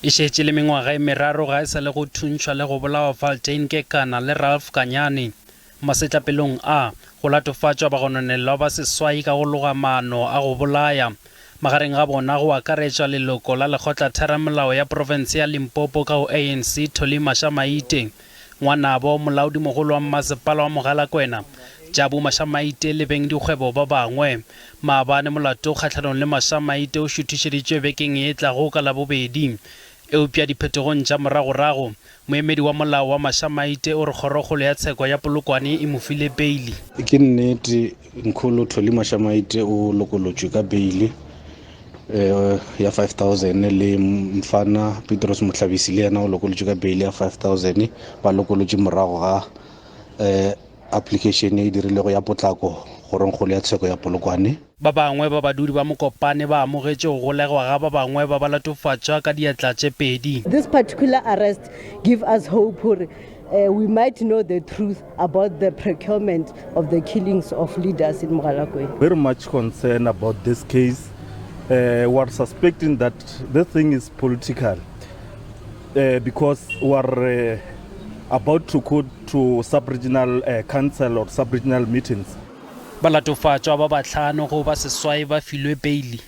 E šetše le mengwaga e meraro ga e sa le go thuntšhwa le go bolawa Valtyn, Kekana le Kanyane masetlapelong a go latofatšwa bagononelwa ba seswai ka go loga maano a go bolaya. Magareng ga bona go akaretša leloko la lekgotheramelao ya province ya Limpopo ka go ANC Tolly Mashamaite, ngwanabo molaodimogolo wa mmasepala wa Mogalakwena Mashamaite le beng dikgwebo ba bangwe. Maabane molato kgatlhanong le Mashamaite o šuthiseditše bekeng e tlago ka labobedi. Eupša diphetogong tša moragorago moemedi wa molao wa Mashamaite o re Kgorotsheko ya Tsheko ya Polokwane e mo file peili. Ke nnete nkgolo Tolly Mashamaite o lokolotšwe ka peili ya 5,000 le mfana Petrus Mohlabisi le yena o lokolotšwe ka peili ya 5,000 ba lokolotše morago ga application e dirilego ya potlako Kgorotsheko ya Tsheko ya Polokwane. Ba bangwe ba badudi ba Mokopane ba amogetše go golegwa ga ba bangwe ba latofatšwa ka diatla tše pedi. This particular arrest give us hope we might know the truth about the procurement of the killings of leaders in Mogalakwena. Very much concerned about this case. We are suspecting that the thing is political because we are about to go to sub-regional council or sub-regional meetings. Ba latofatšwa ba hlano go ba seswai ba filwe peili.